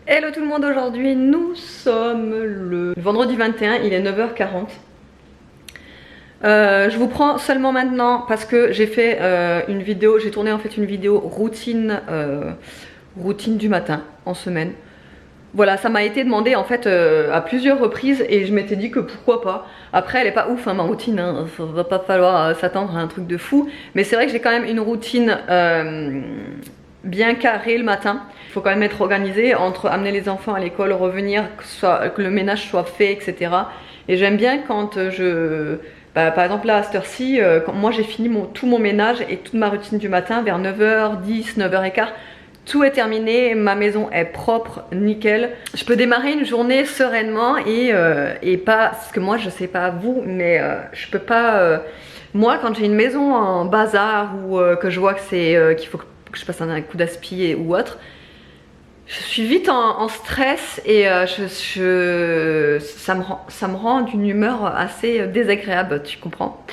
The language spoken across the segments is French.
Hello tout le monde, aujourd'hui nous sommes le vendredi 21, il est 9h40. Je vous prends seulement maintenant parce que j'ai fait une vidéo, j'ai tourné en fait une vidéo routine, routine du matin en semaine. Voilà, ça m'a été demandé en fait à plusieurs reprises et je m'étais dit que pourquoi pas. Après elle est pas ouf hein, ma routine, hein. Va pas falloir s'attendre à un truc de fou. Mais c'est vrai que j'ai quand même une routine bien carrée le matin. Il faut quand même être organisé entre amener les enfants à l'école, revenir, que le ménage soit fait, etc. Et j'aime bien quand par exemple là à cette heure-ci, moi j'ai fini tout mon ménage et toute ma routine du matin vers 9h10, 9h15. Tout est terminé, ma maison est propre, nickel. Je peux démarrer une journée sereinement et pas, parce que moi je sais pas vous, mais je peux pas, moi quand j'ai une maison en bazar ou que je vois que qu'il faut que je passe un coup d'aspi ou autre, je suis vite en stress et ça me rend d'une humeur assez désagréable, tu comprends?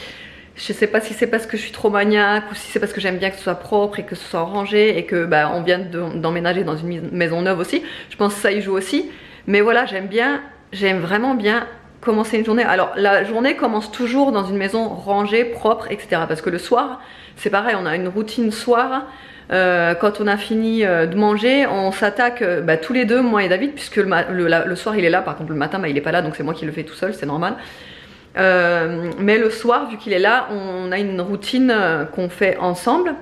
Je sais pas si c'est parce que je suis trop maniaque ou si c'est parce que j'aime bien que ce soit propre et que ce soit rangé et que on vient d'emménager dans une maison neuve aussi. Je pense que ça y joue aussi. Mais voilà, j'aime vraiment bien commencer une journée. Alors la journée commence toujours dans une maison rangée, propre, etc. Parce que le soir, c'est pareil, on a une routine soir. Quand on a fini de manger, on s'attaque tous les deux, moi et David, puisque le soir il est là, par contre le matin il est pas là, donc c'est moi qui le fais tout seul, c'est normal. Mais le soir, vu qu'il est là, on a une routine qu'on fait ensemble,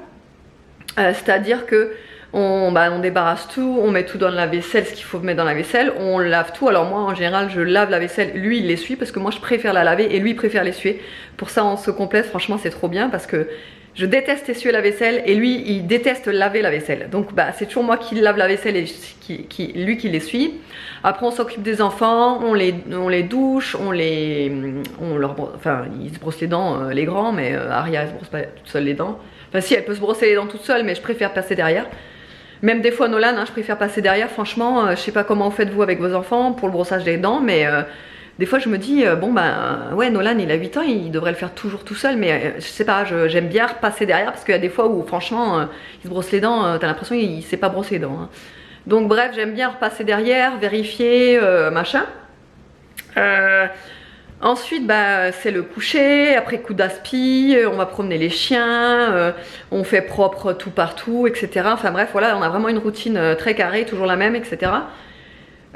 c'est-à-dire que on débarrasse tout, on met tout dans la vaisselle, ce qu'il faut mettre dans la vaisselle, on lave tout. Alors moi en général je lave la vaisselle, lui il l'essuie parce que moi je préfère la laver et lui il préfère l'essuyer. Pour ça on se complète, franchement c'est trop bien parce que je déteste essuyer la vaisselle et lui il déteste laver la vaisselle. Donc c'est toujours moi qui lave la vaisselle et lui qui l'essuie. Après on s'occupe des enfants, on les douche, ils se brossent les dents les grands, mais Aria elle se brosse pas toute seule les dents. Enfin si elle peut se brosser les dents toute seule, mais je préfère passer derrière. Même des fois Nolan, hein, je préfère passer derrière. Franchement, je sais pas comment vous faites vous avec vos enfants pour le brossage des dents, mais des fois je me dis ouais Nolan il a 8 ans, il devrait le faire toujours tout seul, mais je sais pas, j'aime bien repasser derrière parce qu'il y a des fois où franchement il se brosse les dents, t'as l'impression qu'il sait pas brosser les dents. Hein. Donc bref, j'aime bien repasser derrière, vérifier, machin. Ensuite c'est le coucher, après coup d'aspi, on va promener les chiens, on fait propre tout partout, etc. Enfin bref voilà, on a vraiment une routine très carrée, toujours la même, etc.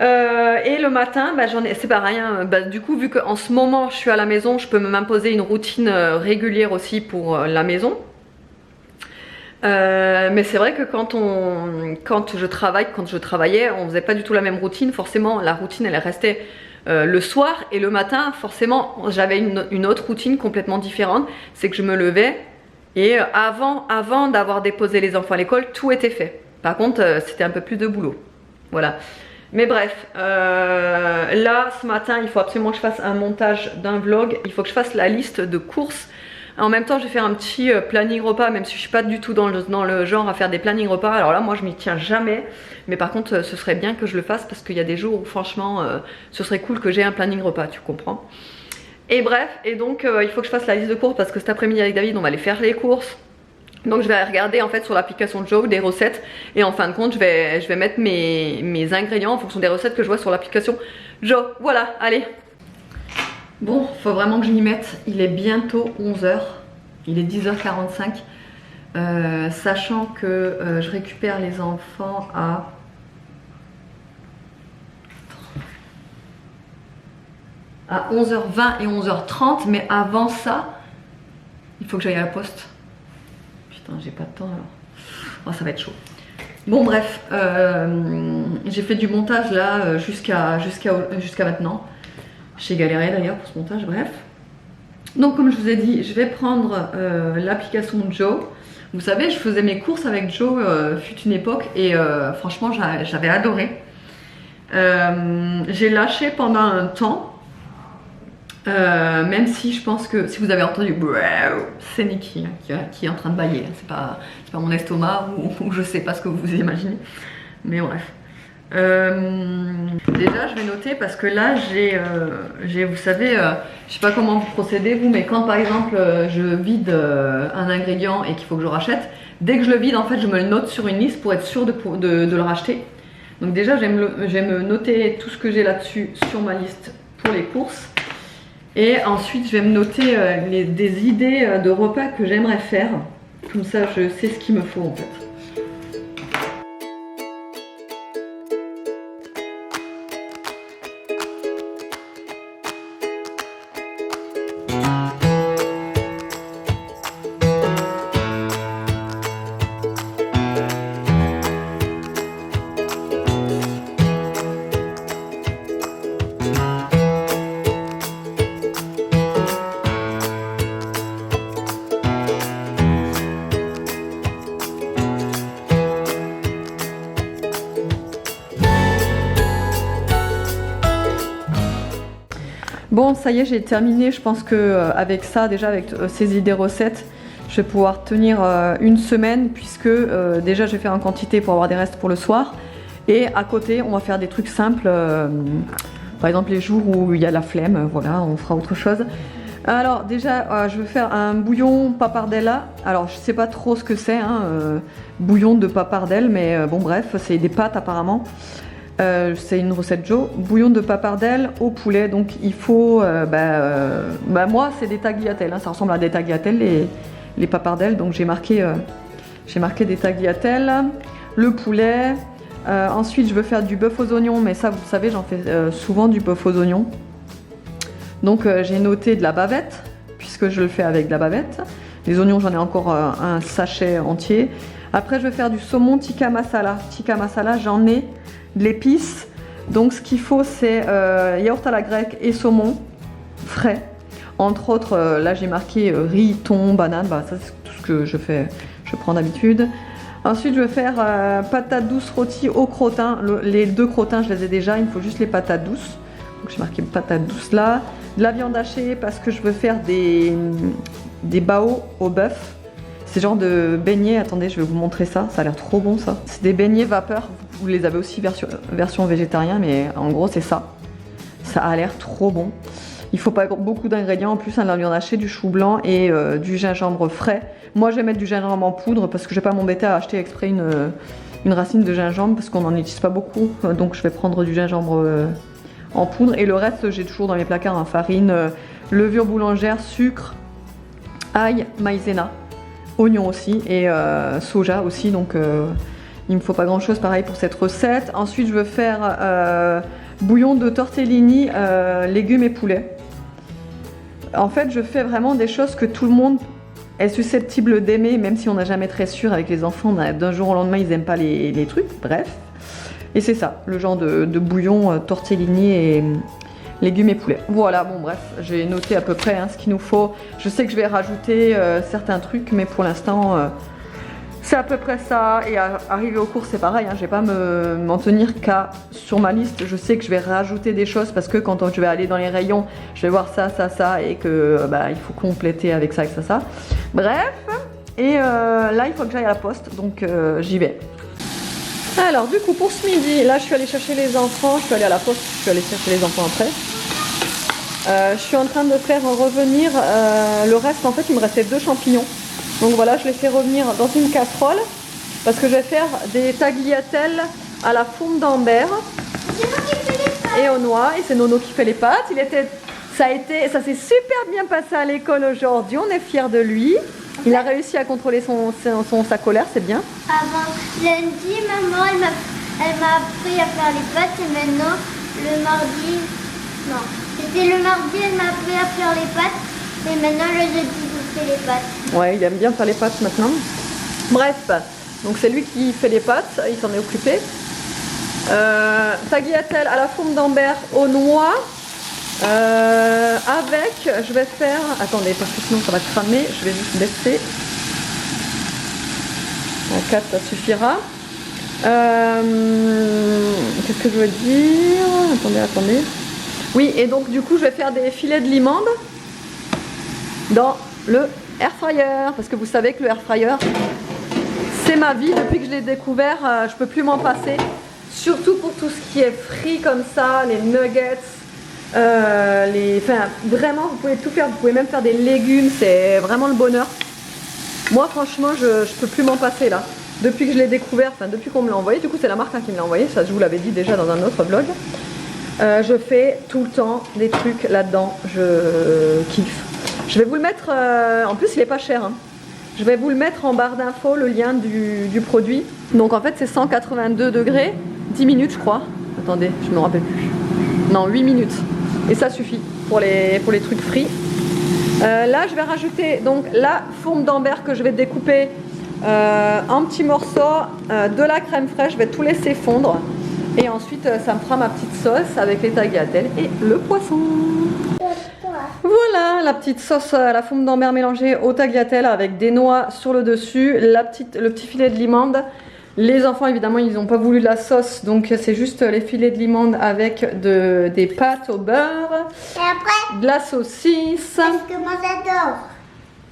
Et le matin, c'est pareil, hein, du coup vu qu'en ce moment je suis à la maison, je peux m'imposer une routine régulière aussi pour la maison. Mais c'est vrai que quand je travaillais, on faisait pas du tout la même routine. Forcément la routine elle restait le soir, et le matin forcément j'avais une autre routine complètement différente. C'est que je me levais et avant d'avoir déposé les enfants à l'école, tout était fait. Par contre c'était un peu plus de boulot, voilà. Mais bref, là ce matin il faut absolument que je fasse un montage d'un vlog. Il faut que je fasse la liste de courses. En même temps je vais faire un petit planning repas, même si je suis pas du tout dans le genre à faire des plannings repas. Alors là moi je m'y tiens jamais, mais par contre ce serait bien que je le fasse parce qu'il y a des jours où franchement ce serait cool que j'ai un planning repas, tu comprends. Et bref, et donc il faut que je fasse la liste de courses parce que cet après-midi avec David on va aller faire les courses. Donc je vais regarder en fait sur l'application Joe des recettes et en fin de compte je vais mettre mes ingrédients en fonction des recettes que je vois sur l'application Joe. Voilà, allez. Bon, faut vraiment que je m'y mette, il est bientôt 11h, il est 10h45, sachant que je récupère les enfants à 11h20 et 11h30, mais avant ça, il faut que j'aille à la poste. Putain, j'ai pas de temps alors, oh, ça va être chaud. Bon bref, j'ai fait du montage là jusqu'à maintenant. J'ai galéré d'ailleurs pour ce montage, bref. Donc comme je vous ai dit, je vais prendre l'application Joe. Vous savez, je faisais mes courses avec Joe fut une époque et franchement j'avais adoré. J'ai lâché pendant un temps. Même si je pense que si vous avez entendu, c'est Nikki qui est en train de bâiller. C'est pas mon estomac ou je sais pas ce que vous imaginez. Mais bref. Déjà je vais noter parce que là j'ai vous savez je sais pas comment vous procédez vous, mais quand par exemple je vide un ingrédient et qu'il faut que je rachète, dès que je le vide en fait je me le note sur une liste pour être sûre de le racheter. Donc déjà, je vais me noter tout ce que j'ai là-dessus sur ma liste pour les courses. Et ensuite, je vais me noter des idées de repas que j'aimerais faire. Comme ça, je sais ce qu'il me faut en fait. Bon, ça y est, j'ai terminé. Je pense que avec ça, déjà avec ces idées recettes, je vais pouvoir tenir une semaine puisque déjà je vais faire en quantité pour avoir des restes pour le soir. Et à côté, on va faire des trucs simples. Par exemple, les jours où il y a la flemme, voilà, on fera autre chose. Alors déjà, je vais faire un bouillon pappardelle. Alors je sais pas trop ce que c'est, hein, bouillon de pappardelle, mais bon bref, c'est des pâtes apparemment. C'est une recette Joe, bouillon de pappardelle au poulet. Donc il faut, moi c'est des tagliatelles, hein, ça ressemble à des tagliatelles les pappardelles. Donc j'ai marqué des tagliatelles, le poulet. Ensuite je veux faire du bœuf aux oignons, mais ça vous savez, j'en fais souvent du bœuf aux oignons. Donc j'ai noté de la bavette, puisque je le fais avec de la bavette. Les oignons, j'en ai encore un sachet entier. Après je vais faire du saumon tikka masala. Tikka masala, j'en ai de l'épice. Donc ce qu'il faut, c'est yaourt à la grecque et saumon frais. Entre autres, là j'ai marqué riz, thon, banane, bah, ça c'est tout ce que je fais, je prends d'habitude. Ensuite je vais faire patates douces rôties au crottin. Les deux crottins je les ai déjà, il me faut juste les patates douces. Donc j'ai marqué patates douces là. De la viande hachée parce que je veux faire des bao au bœuf. C'est genre de beignets, attendez je vais vous montrer ça, ça a l'air trop bon ça. C'est des beignets vapeur, vous les avez aussi version végétarien, mais en gros c'est ça. Ça a l'air trop bon. Il faut pas beaucoup d'ingrédients, en plus de la viande hachée, du chou blanc et du gingembre frais. Moi je vais mettre du gingembre en poudre parce que je vais pas m'embêter à acheter exprès une racine de gingembre parce qu'on n'en utilise pas beaucoup. Donc je vais prendre du gingembre en poudre et le reste j'ai toujours dans mes placards, hein, farine, levure boulangère, sucre, ail, maïzena, oignon aussi et soja aussi. Donc il me faut pas grand chose pareil pour cette recette. Ensuite je veux faire bouillon de tortellini, légumes et poulet. En fait je fais vraiment des choses que tout le monde est susceptible d'aimer, même si on n'est jamais très sûr avec les enfants, d'un jour au lendemain ils n'aiment pas les trucs, bref. Et c'est ça, le genre de bouillon tortellini et légumes et poulet. Voilà, bon bref, j'ai noté à peu près ce qu'il nous faut. Je sais que je vais rajouter certains trucs, mais pour l'instant, c'est à peu près ça. Et arrivé aux courses, c'est pareil, hein, je vais pas m'en tenir qu'à sur ma liste. Je sais que je vais rajouter des choses parce que quand je vais aller dans les rayons, je vais voir ça, ça, ça, et que il faut compléter avec ça, ça. Bref, et là, il faut que j'aille à la poste, donc j'y vais. Alors du coup pour ce midi, là je suis allée chercher les enfants, je suis allée à la poste, je suis allée chercher les enfants après. Je suis en train de faire revenir le reste, en fait il me restait 2 champignons. Donc voilà, je les fais revenir dans une casserole parce que je vais faire des tagliatelles à la fourme d'Ambert et aux noix. Et c'est Nono qui fait les pâtes. Ça s'est super bien passé à l'école aujourd'hui, on est fiers de lui. Il a réussi à contrôler sa colère, c'est bien. Avant lundi, maman, elle m'a appris à faire les pâtes et maintenant, le mardi, non, c'était le mardi, elle m'a appris à faire les pâtes et maintenant le jeudi, je fais les pâtes. Ouais, il aime bien faire les pâtes maintenant. Bref, donc c'est lui qui fait les pâtes, il s'en est occupé. Tagliatelle à la fourme d'Ambert aux noix. Je vais faire, attendez parce que sinon ça va cramer, je vais juste baisser. En 4 ça suffira. Qu'est-ce que je veux dire? Attendez. Oui, et donc du coup je vais faire des filets de limande dans le air fryer parce que vous savez que le air fryer c'est ma vie depuis que je l'ai découvert, je peux plus m'en passer, surtout pour tout ce qui est frit comme ça, les nuggets. Vraiment vous pouvez tout faire, vous pouvez même faire des légumes, c'est vraiment le bonheur. Moi franchement je peux plus m'en passer là. depuis que je l'ai découvert, enfin depuis qu'on me l'a envoyé, du coup c'est la marque hein, qui me l'a envoyé, ça je vous l'avais dit déjà dans un autre vlog. Je fais tout le temps des trucs là-dedans, je kiffe. Je vais vous le mettre, en plus il est pas cher. Hein. Je vais vous le mettre en barre d'infos, le lien du produit. Donc en fait c'est 182 degrés, 10 minutes je crois. Attendez, je me rappelle plus. Non, 8 minutes. Et ça suffit pour les trucs frits. Là je vais rajouter donc la fourme d'Ambert que je vais découper en petits morceaux, de la crème fraîche, je vais tout laisser fondre. Et ensuite ça me fera ma petite sauce avec les tagliatelles et le poisson. Voilà la petite sauce à la fourme d'Ambert mélangée aux tagliatelles avec des noix sur le dessus, le petit filet de limande. Les enfants évidemment ils n'ont pas voulu de la sauce, donc c'est juste les filets de limande avec des pâtes au beurre. Et après, de la saucisse. parce que moi j'adore.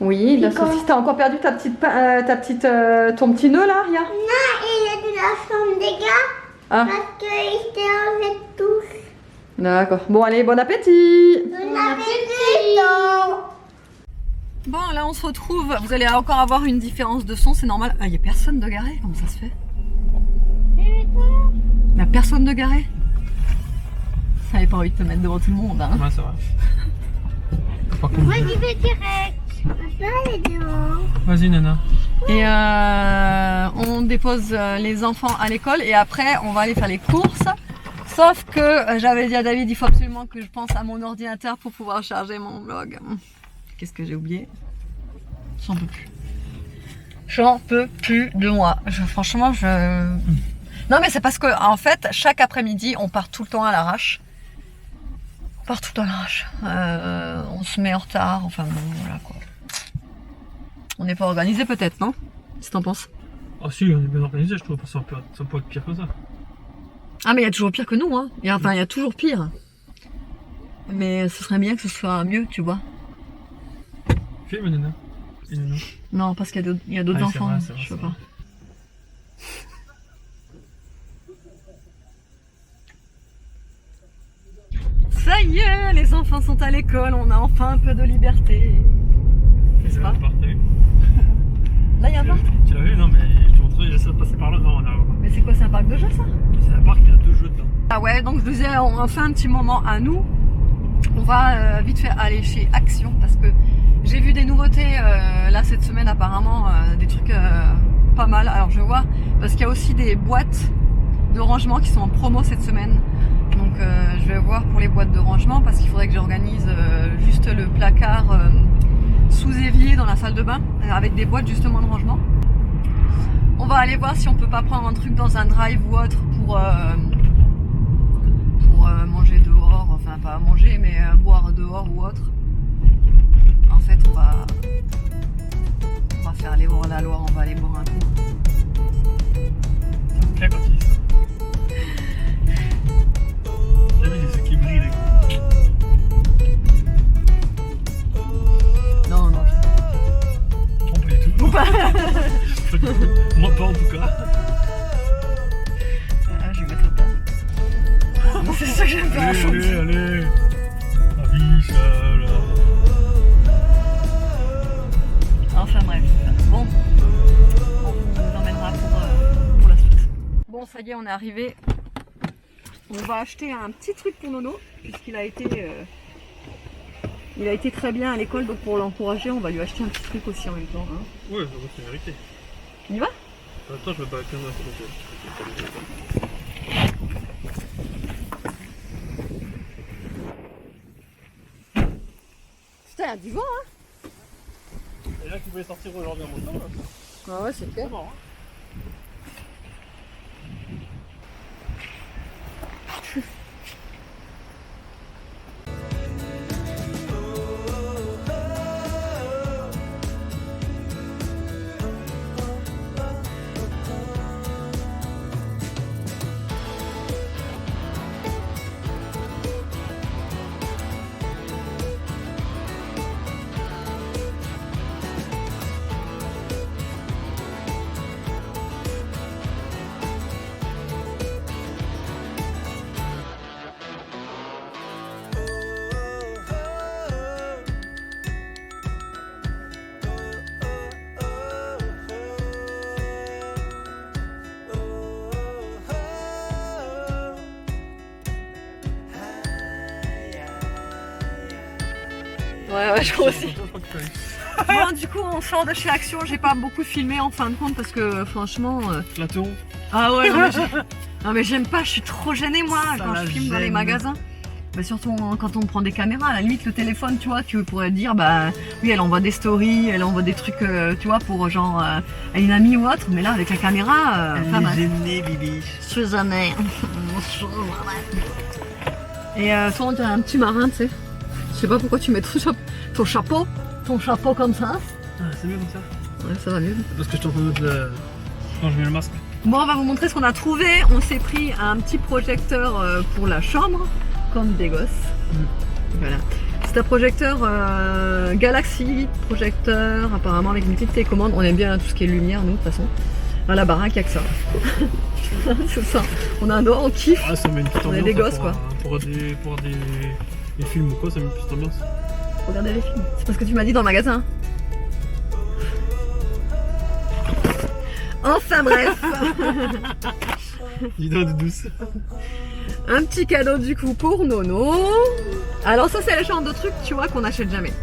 Oui, de la saucisse. T'as encore perdu ton petit nœud là, Ria? Non, il est de la chambre des gars. Ah. Parce qu'il s'est enlevé tous. D'accord. Bon allez, bon appétit. Bon appétit. Bon là on se retrouve, vous allez encore avoir une différence de son, c'est normal. Ah, il n'y a personne de garé, comment ça se fait? Il n'y a personne de garé? Ça n'avait pas envie de te mettre devant tout le monde hein. Ouais, ça va. Moi j'y vais direct. Papa elle est dehors. Vas-y Nana. Et on dépose les enfants à l'école et après on va aller faire les courses. Sauf que j'avais dit à David, il faut absolument que je pense à mon ordinateur pour pouvoir charger mon vlog. Qu'est-ce que j'ai oublié? J'en peux plus. J'en peux plus de moi. Franchement, non mais c'est parce que en fait, chaque après-midi, on part tout le temps à l'arrache. On part tout le temps à l'arrache. On se met en retard, enfin bon, voilà quoi. On n'est pas organisé peut-être, non? Qu'est-ce que t'en penses? Ah si, on est bien organisé, je trouve, ça peut être pire que ça. Ah mais il y a toujours pire que nous, hein. Il y a toujours pire. Mais ce serait bien que ce soit mieux, tu vois. Filme Nana. Et Nana. Non, parce qu'il y a d'autres Ah, enfants, c'est vrai, je peux pas. Ça y est, les enfants sont à l'école, on a enfin un peu de liberté. N'est-ce pas? T'as vu? Là, il y a un parc. Tu l'as vu? Non, mais je te montrerai, j'essaie de passer par là. Non, on a. Mais c'est quoi, c'est un parc de jeux, ça? C'est un parc, il y a 2 jeux dedans. Ah ouais, donc je disais, on a fait un petit moment à nous. On va vite fait aller chez Action parce que j'ai vu des nouveautés là cette semaine apparemment, des trucs pas mal. Alors je vais voir, parce qu'il y a aussi des boîtes de rangement qui sont en promo cette semaine. Donc je vais voir pour les boîtes de rangement parce qu'il faudrait que j'organise juste le placard sous évier dans la salle de bain avec des boîtes justement de rangement. On va aller voir si on peut pas prendre un truc dans un drive ou autre pour manger dehors, enfin pas manger mais boire dehors ou autre. En fait on va faire aller voir la Loire, on va aller boire un coup. Tiens, quand il dit ça. T'as vu les yeux qui brillent, les gars. Non, non. Non, pas du tout. Moi pas en tout cas. Ah, je vais mettre le tas. C'est ça que j'aime faire. Allez. La biche, là. Enfin bref. Bon. On vous emmènera pour la suite. Bon, ça y est, on est arrivé. On va acheter un petit truc pour Nono, puisqu'il a été très bien à l'école, donc pour l'encourager, on va lui acheter un petit truc aussi en même temps. Hein. Ouais, c'est mérité. On y va? Attends, je vais pas attendre un peu. Putain, il y a du vent, hein? Et là, tu voulais sortir aujourd'hui en moto, là? Ah ouais, c'est clair. C'est marrant, hein? Ouais, je crois aussi. Je crois que tu as eu. Bon, du coup, on sort de chez Action. J'ai pas beaucoup filmé en fin de compte parce que franchement. La taureau. Ah ouais, non mais j'aime pas, je suis trop gênée moi Ça quand la je filme dans les gêne. magasins. Bah, surtout quand on prend des caméras, à la limite le téléphone, tu vois, tu pourrais dire, bah oui, elle envoie des stories, elle envoie des trucs, tu vois, pour genre à une amie ou autre, mais là avec la caméra, pas mal. gênée, Bibi. Je suis gênée. Et toi on dirait un petit marin, tu sais. Je sais pas pourquoi tu mets ton chapeau comme ça. Ah, c'est mieux comme ça. Ouais, ça va mieux. Parce que je t'entends quand je mets le masque. Bon, on va vous montrer ce qu'on a trouvé. On s'est pris un petit projecteur pour la chambre, comme des gosses. Voilà. C'est un projecteur Galaxy, projecteur apparemment avec une petite télécommande. On aime bien tout ce qui est lumière, nous, de toute façon. À la baraque, il n'y a que ça. C'est ça. On adore, on kiffe. Ah, ça met une petite On est ambiance. des gosses, pour, quoi. Pour des films ou quoi, ça met une petite ambiance. Regardez les films. C'est parce que tu m'as dit dans le magasin. Enfin bref. Dis donc de douce. Un petit cadeau du coup pour Nono. Alors ça c'est le genre de truc, tu vois, qu'on n'achète jamais.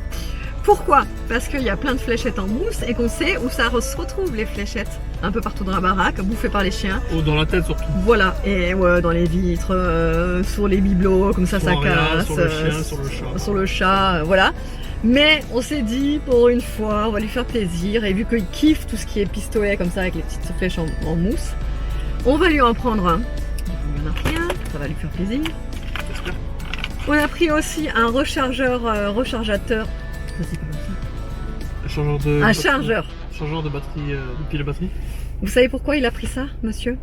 Pourquoi? Parce qu'il y a plein de fléchettes en mousse et qu'on sait où ça se retrouve les fléchettes. Un peu partout dans la baraque, bouffées par les chiens. Oh, dans la tête surtout. Voilà, et ouais, dans les vitres, sur les bibelots, comme ça Sur rien, casse. sur le chien, sur le chat. Sur le chat, voilà. Mais on s'est dit, pour une fois, on va lui faire plaisir. Et vu qu'il kiffe tout ce qui est pistolet comme ça, avec les petites flèches en mousse, on va lui en prendre un. Il y en a pris un, ça va lui faire plaisir. J'espère. On a pris aussi un rechargateur. Ça, c'est comment ça? Un Chargeur. Chargeur de batterie, de pile à batterie. Vous savez pourquoi il a pris ça, monsieur?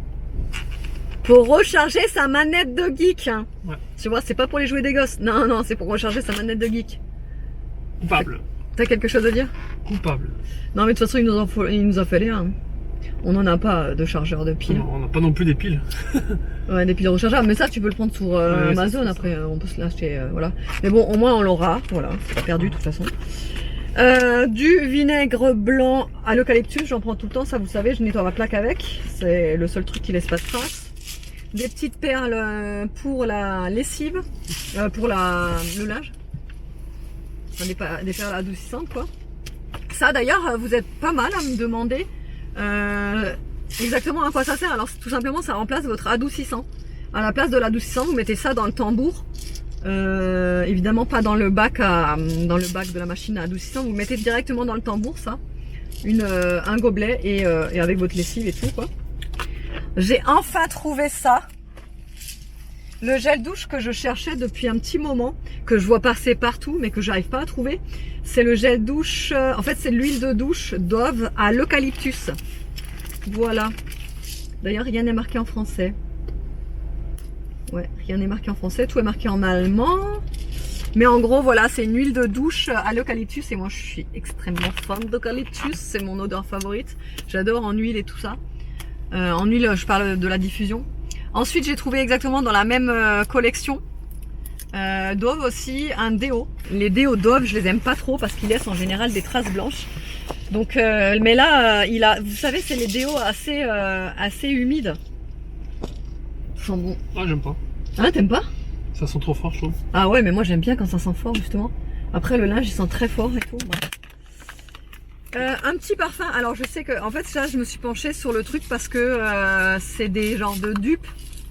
Pour recharger sa manette de geek. Hein. Ouais. Tu vois, c'est pas pour les jouets des gosses. Non, non, c'est pour recharger sa manette de geek. Coupable. T'as quelque chose à dire? Coupable. Non, mais de toute façon, il nous a fallu un. On n'en a pas de chargeur de pile. Non, on n'a pas non plus des piles. Ouais, des piles rechargeables. Mais ça, tu peux le prendre sur Ouais, Amazon c'est après. On peut se l'acheter. Voilà. Mais bon, au moins, on l'aura. Voilà. C'est pas perdu de toute façon. Du vinaigre blanc à l'eucalyptus, j'en prends tout le temps, ça vous savez, je nettoie ma plaque avec, c'est le seul truc qui laisse pas de traces. Des petites perles pour la lessive, pour le linge, enfin, des perles adoucissantes quoi. Ça d'ailleurs, vous êtes pas mal à me demander exactement à quoi ça sert. Alors tout simplement, ça remplace votre adoucissant. À la place de l'adoucissant, vous mettez ça dans le tambour. Évidemment pas dans le bac de la machine à adoucissant, vous mettez directement dans le tambour ça, un gobelet et avec votre lessive et tout quoi. J'ai enfin trouvé ça, le gel douche que je cherchais depuis un petit moment, que je vois passer partout mais que j'arrive pas à trouver. C'est le gel douche, en fait c'est l'huile de douche Dove à l'eucalyptus. Voilà, d'ailleurs rien n'est marqué en français. Ouais, rien n'est marqué en français, tout est marqué en allemand. Mais en gros, voilà, c'est une huile de douche à l'eucalyptus. Et moi, je suis extrêmement fan d'eucalyptus. C'est mon odeur favorite. J'adore en huile et tout ça. En huile, je parle de la diffusion. Ensuite, j'ai trouvé exactement dans la même collection Dove aussi un déo. Les déos Dove, je les aime pas trop parce qu'ils laissent en général des traces blanches. Donc, mais là, vous savez, c'est les déos assez humides. Ils sont bons. Ah, j'aime pas. Ah, t'aimes pas? Ça sent trop fort, je trouve. Ah ouais, mais moi j'aime bien quand ça sent fort justement. Après le linge il sent très fort et tout. Un petit parfum. Alors je sais que en fait ça je me suis penchée sur le truc parce que c'est des genres de dupes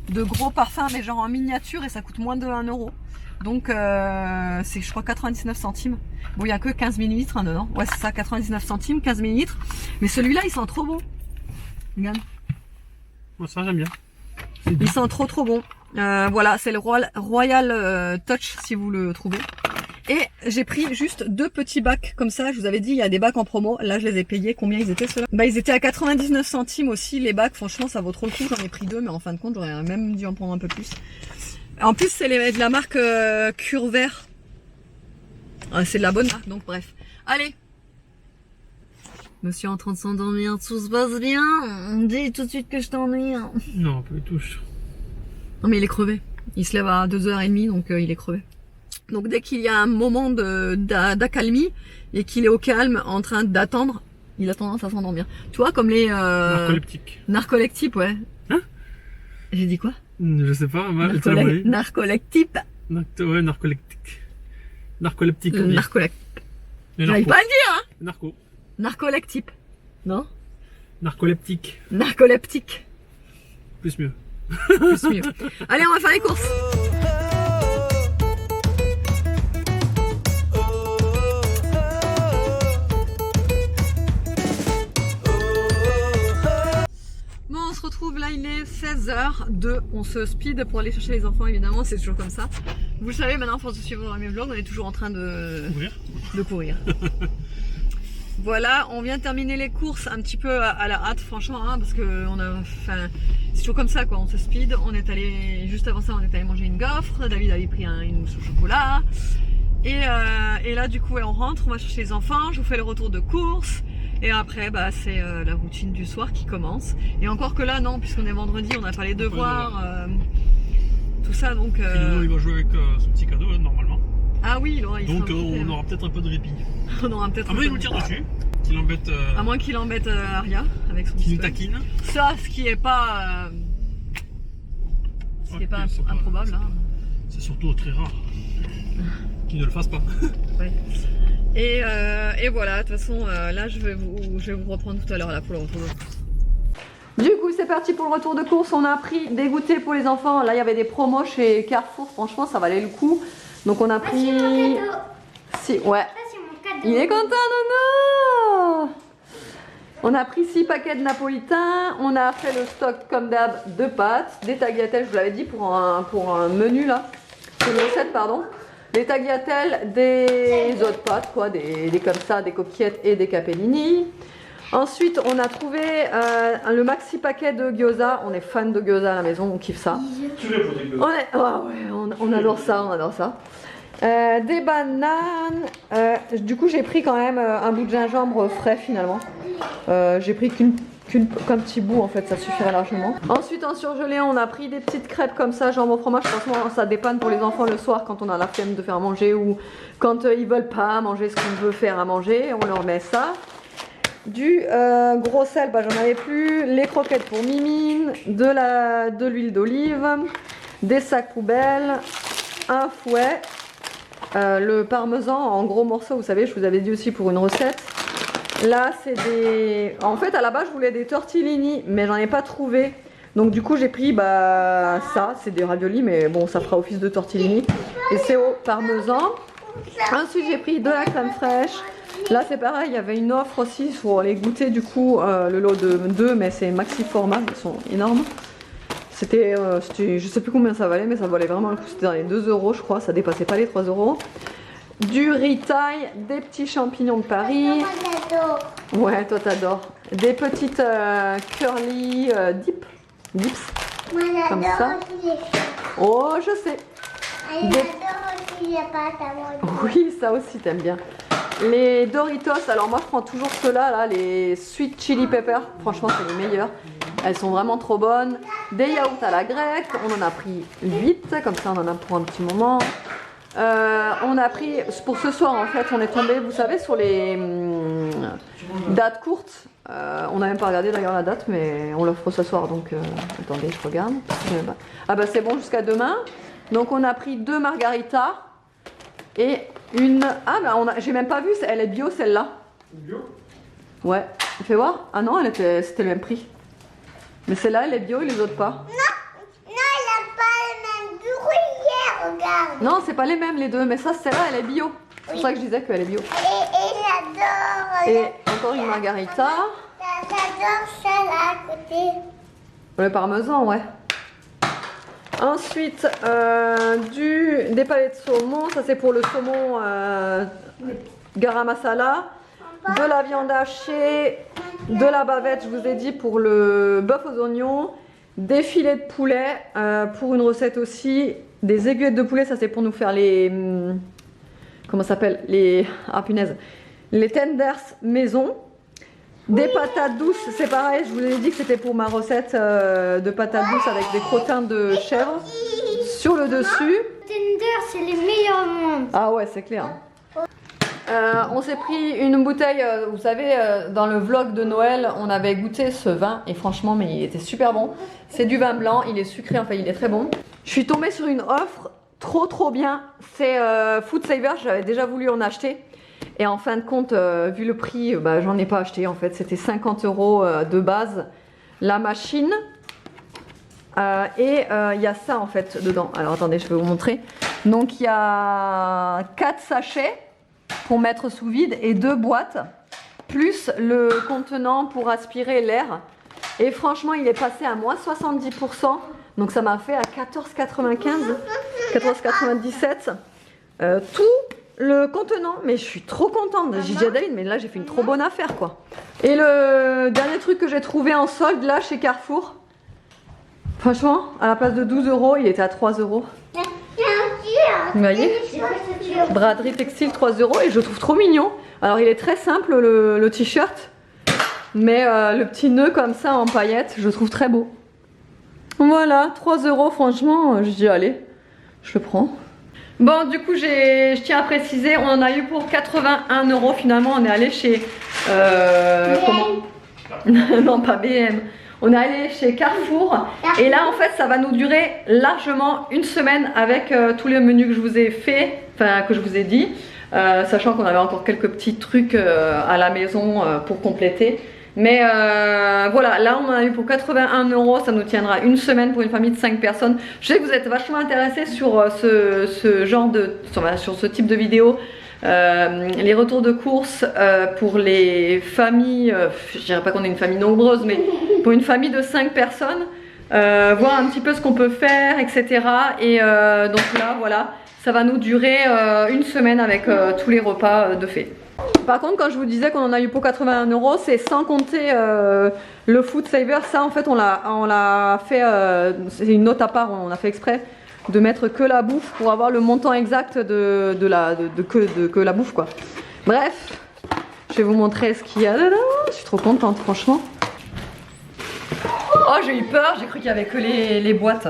de gros parfums mais genre en miniature et ça coûte moins de 1 €. Donc c'est je crois 99 centimes. Bon il y a que 15 ml dedans. Ouais c'est ça, 99 centimes, 15 ml. Mais celui-là il sent trop bon. Regarde. Moi ça j'aime bien. Il sent trop bon. Voilà, c'est le Royal Touch si vous le trouvez. Et j'ai pris juste 2 petits bacs comme ça. Je vous avais dit, il y a des bacs en promo. Là, je les ai payés. Combien ils étaient ceux-là? Bah, ils étaient à 99 centimes aussi les bacs. Franchement, ça vaut trop le coup. J'en ai pris 2, mais en fin de compte, j'aurais même dû en prendre un peu plus. En plus, c'est de la marque Curvert. C'est de la bonne marque, donc bref. Allez. Monsieur est en train de s'endormir, tout se passe bien. Dis tout de suite que je t'ennuie. Non, un peu touche. Non mais il est crevé. Il se lève à 2h30 donc il est crevé. Donc dès qu'il y a un moment d'accalmie et qu'il est au calme en train d'attendre, il a tendance à s'endormir. Tu vois comme les Narcoleptique. narcoleptiques, ouais. Hein? J'ai dit quoi? Je sais pas, mal. Narcoleptiques. Ouais, narcoleptique. Narcoleptique. oui. Les J'arrive narcos. pas à le dire, hein. Narco. Narcoleptique. Non. Narcoleptique. Narcoleptique. Plus mieux. Plus mieux. Allez, on va faire les courses. Bon, on se retrouve là, il est 16h02. On se speed pour aller chercher les enfants, évidemment, c'est toujours comme ça. Vous le savez maintenant, pour suivre mes vlogs, on est toujours en train de courir. Voilà, on vient de terminer les courses un petit peu à la hâte, franchement, hein, parce que c'est toujours comme ça, quoi. On se speed. On est allé juste avant ça, on est allé manger une gaufre. David avait pris une mousse au chocolat. Et là, du coup, ouais, on rentre, on va chercher les enfants. Je vous fais le retour de course. Et après, bah, c'est la routine du soir qui commence. Et encore que là, non, puisqu'on est vendredi, on n'a pas les devoirs, tout ça, donc. Philino, il va jouer avec son petit cadeau, hein, normalement. Ah oui, il donc on aura peut-être un peu de répit. On aura peut-être. À moins qu'il nous tire dessus, qu'il embête. À moins qu'il embête Aria avec son Qu'il nous pistolet. taquine. Ça, ce qui est pas. Ce qui est pas improbable. Hein. C'est surtout très rare qu'il ne le fasse pas. Ouais. Et voilà, de toute façon, là je vais vous reprendre tout à l'heure là pour le retour de course. Du coup, c'est parti pour le retour de course. On a pris des goûters pour les enfants. Là, il y avait des promos chez Carrefour. Franchement, ça valait le coup. Donc, on a pris. C'est mon cadeau. Si, ouais. Ça, c'est mon cadeau. Il est content, Nono. On a pris 6 paquets de napolitains. On a fait le stock, comme d'hab, de pâtes, des tagliatelles. Je vous l'avais dit pour un menu là. Pour une recette, pardon. Des tagliatelles, des autres pâtes, quoi, des comme ça, des coquillettes et des capellini. Ensuite, on a trouvé le maxi paquet de gyoza. On est fan de gyoza à la maison, on kiffe ça. On adore ça, on adore ça. Des bananes. Du coup, j'ai pris quand même un bout de gingembre frais finalement. J'ai pris qu'un petit bout en fait, ça suffirait largement. Ensuite, en surgelé, on a pris des petites crêpes comme ça, jambon au fromage. Franchement, ça dépanne pour les enfants le soir quand on a la flemme de faire manger ou quand ils veulent pas manger ce qu'on veut faire à manger. On leur met ça. Du gros sel, bah, j'en avais plus. Les croquettes pour Mimine, de l'huile d'olive, des sacs poubelles, un fouet, le parmesan en gros morceaux. Vous savez, je vous avais dit aussi pour une recette. Là, c'est des... En fait, à la base, je voulais des tortellini, mais j'en ai pas trouvé. Donc, du coup, j'ai pris ça. C'est des raviolis, mais bon, ça fera office de tortellini. Et c'est au parmesan. Ensuite, j'ai pris de la crème fraîche. Là, c'est pareil, il y avait une offre aussi sur les goûters, du coup, le lot de 2, mais c'est maxi format, ils sont énormes. C'était, je sais plus combien ça valait, mais ça valait vraiment le coup. C'était dans les 2 €, je crois, ça dépassait pas les 3 €. Du riz thaï, des petits champignons de Paris. Moi, j'adore. Ouais, toi t'adores. Des petites curly dips. Moi, Comme ça. j'adore aussi les Oh, je sais. J'adore aussi les pâtes à moi. Oui, ça aussi t'aimes bien. Les Doritos, alors moi je prends toujours ceux-là, là, les Sweet Chili Pepper. Franchement, c'est les meilleurs. Elles sont vraiment trop bonnes. Des yaourts à la grecque, on en a pris 8, comme ça on en a pour un petit moment. On a pris, pour ce soir en fait, on est tombé, vous savez, sur les dates courtes. On n'a même pas regardé d'ailleurs la date, mais on l'offre ce soir, donc attendez, je regarde. Ah bah c'est bon jusqu'à demain. Donc on a pris 2 margaritas et une... Ah bah j'ai même pas vu, elle est bio celle-là. Bio? Ouais, fais voir. Ah non, c'était le même prix. Mais celle-là, elle est bio et les autres pas. Non, il n'a pas le même gruyère, regarde. Non, c'est pas les mêmes les deux, mais ça, celle-là, elle est bio. C'est pour ça que je disais qu'elle est bio. Et j'adore. Et encore une margarita. J'adore celle à côté. Le parmesan, ouais. Ensuite, des palettes de saumon. Ça, c'est pour le saumon garam masala. De la viande hachée. De la bavette, je vous ai dit, pour le bœuf aux oignons. Des filets de poulet pour une recette aussi. Des aiguillettes de poulet, ça c'est pour nous faire les... comment ça s'appelle? Ah punaise. Les tenders maison. Des patates douces, c'est pareil, je vous ai dit que c'était pour ma recette de patates douces avec des crottins de chèvre sur le dessus. Tender, c'est les meilleurs au monde. Ah ouais, c'est clair. On s'est pris une bouteille, vous savez, dans le vlog de Noël, on avait goûté ce vin et franchement, mais il était super bon. C'est du vin blanc, il est sucré, enfin il est très bon. Je suis tombée sur une offre trop bien. C'est Food Saver, j'avais déjà voulu en acheter. Et en fin de compte, vu le prix, bah, j'en ai pas acheté en fait. C'était 50 € de base la machine. Et il y a ça en fait dedans. Alors attendez, je vais vous montrer. Donc il y a 4 sachets pour mettre sous vide et 2 boîtes. Plus le contenant pour aspirer l'air. Et franchement, il est passé à moins 70%. Donc ça m'a fait à 14,95, 14,97. Tout le contenant, mais je suis trop contente. J'ai dit à David, mais là j'ai fait une trop bonne affaire quoi. Et le dernier truc que j'ai trouvé en solde là chez Carrefour, franchement, à la place de 12 €, il était à 3 €. Vous voyez, braderie textile 3 € et je le trouve trop mignon. Alors il est très simple le t-shirt, mais le petit nœud comme ça en paillettes, je le trouve très beau. Voilà, 3 €, franchement, je dis allez, je le prends. Bon, du coup, je tiens à préciser, on en a eu pour 81 € finalement. On est allé chez. Comment? Non, pas BM. On est allé chez Carrefour. Et là, en fait, ça va nous durer largement une semaine avec tous les menus que je vous ai fait, enfin, que je vous ai dit. Sachant qu'on avait encore quelques petits trucs à la maison pour compléter. Mais voilà, là on en a eu pour 81 €, ça nous tiendra une semaine pour une famille de 5 personnes. Je sais que vous êtes vachement intéressés sur ce genre de, sur ce type de vidéo. Les retours de courses pour les familles, je dirais pas qu'on est une famille nombreuse, mais pour une famille de 5 personnes, voir un petit peu ce qu'on peut faire, etc. Et donc là, voilà, ça va nous durer une semaine avec tous les repas de fait. Par contre, quand je vous disais qu'on en a eu pour 81 €, c'est sans compter le Food Saver. Ça, en fait, on l'a fait, c'est une note à part, on a fait exprès de mettre que la bouffe pour avoir le montant exact que la bouffe, quoi. Bref, je vais vous montrer ce qu'il y a dedans. Je suis trop contente, franchement. Oh, j'ai eu peur, j'ai cru qu'il y avait que les boîtes.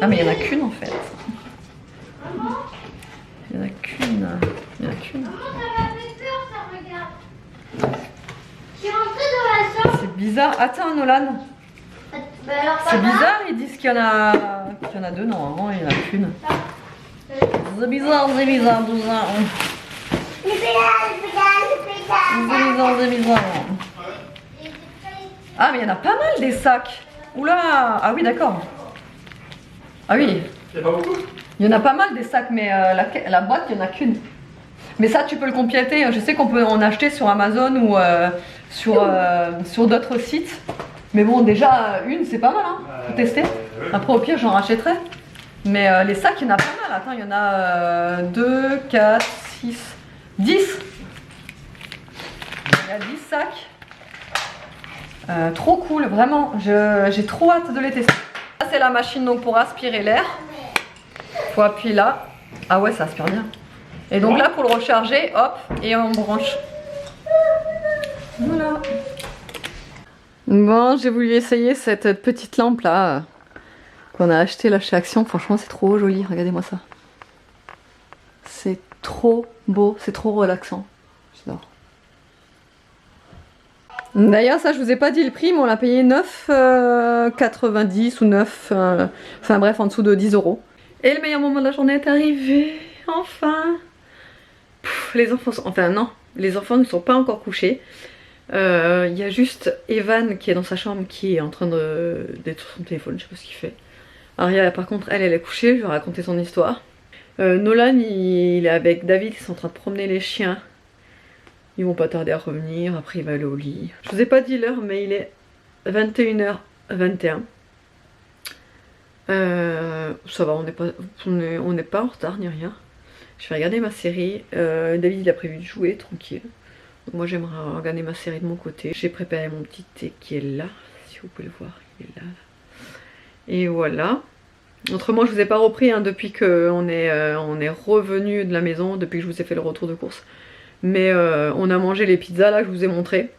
Ah, mais il n'y en a qu'une en fait. Il n'y en a qu'une. Il n'y en a qu'une. C'est bizarre. Attends, Nolan. C'est bizarre, ils disent qu'il y en a deux. Normalement, il n'y en a qu'une. C'est bizarre tout ça. C'est bizarre. Ah, mais il y en a pas mal des sacs. Oula. Ah oui, d'accord. Ah oui. Il y a pas beaucoup. Il y en a pas mal des sacs, mais la boîte, il n'y en a qu'une. Mais ça, tu peux le compléter. Je sais qu'on peut en acheter sur Amazon ou sur d'autres sites. Mais bon, déjà, une, c'est pas mal, hein, pour tester. Après, au pire, j'en rachèterai. Mais les sacs, il y en a pas mal. Attends, il y en a 2, 4, 6, 10. Il y a 10 sacs. Trop cool, vraiment. J'ai trop hâte de les tester. Ça, c'est la machine donc, pour aspirer l'air. Faut appuyer là. Ah ouais, ça aspire bien. Et donc là, pour le recharger, hop, et on branche. Voilà. Bon, j'ai voulu essayer cette petite lampe là qu'on a acheté là chez Action. Franchement, c'est trop joli. Regardez-moi ça. C'est trop beau, c'est trop relaxant. J'adore. D'ailleurs, ça, je vous ai pas dit le prix, mais on l'a payé 9,90 ou 9. Enfin bref, en dessous de 10 €. Et le meilleur moment de la journée est arrivé. Enfin. Les enfants sont... Enfin non, les enfants ne sont pas encore couchés. Il y a juste Evan qui est dans sa chambre qui est en train d'être sur son téléphone, je sais pas ce qu'il fait. Aria par contre elle est couchée, je vais raconter son histoire. Nolan il est avec David, ils sont en train de promener les chiens. Ils vont pas tarder à revenir, après il va aller au lit. Je vous ai pas dit l'heure mais il est 21h21. Ça va, on n'est pas en retard ni rien. Je vais regarder ma série. David il a prévu de jouer tranquille. Donc moi j'aimerais regarder ma série de mon côté. J'ai préparé mon petit thé qui est là. Si vous pouvez le voir, il est là. Et voilà. Autrement je vous ai pas repris hein, depuis qu'on est revenu de la maison, depuis que je vous ai fait le retour de course. Mais on a mangé les pizzas là que je vous ai montré.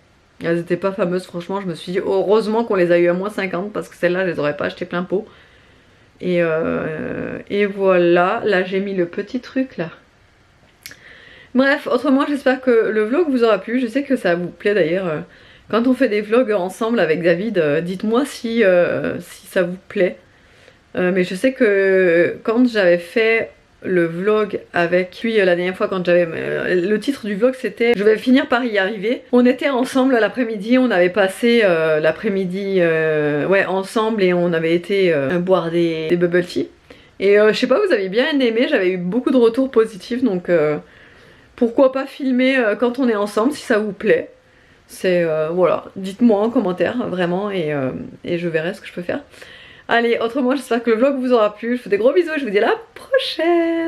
Elles n'étaient pas fameuses franchement. Je me suis dit heureusement qu'on les a eu à moins 50 parce que celles-là je les aurais pas achetées plein pot. Et voilà, là j'ai mis le petit truc là. Bref, autrement j'espère que le vlog vous aura plu. Je sais que ça vous plaît d'ailleurs. Quand on fait des vlogs ensemble avec David, dites-moi si ça vous plaît. Mais je sais que quand j'avais fait le vlog avec lui la dernière fois, quand j'avais le titre du vlog c'était je vais finir par y arriver. On était ensemble l'après-midi, on avait passé l'après-midi ouais ensemble et on avait été boire des bubble tea. Et je sais pas, vous avez bien aimé, j'avais eu beaucoup de retours positifs donc pourquoi pas filmer quand on est ensemble si ça vous plaît. C'est voilà, dites-moi en commentaire vraiment et je verrai ce que je peux faire. Allez, autrement j'espère que le vlog vous aura plu, je vous fais des gros bisous et je vous dis à la prochaine.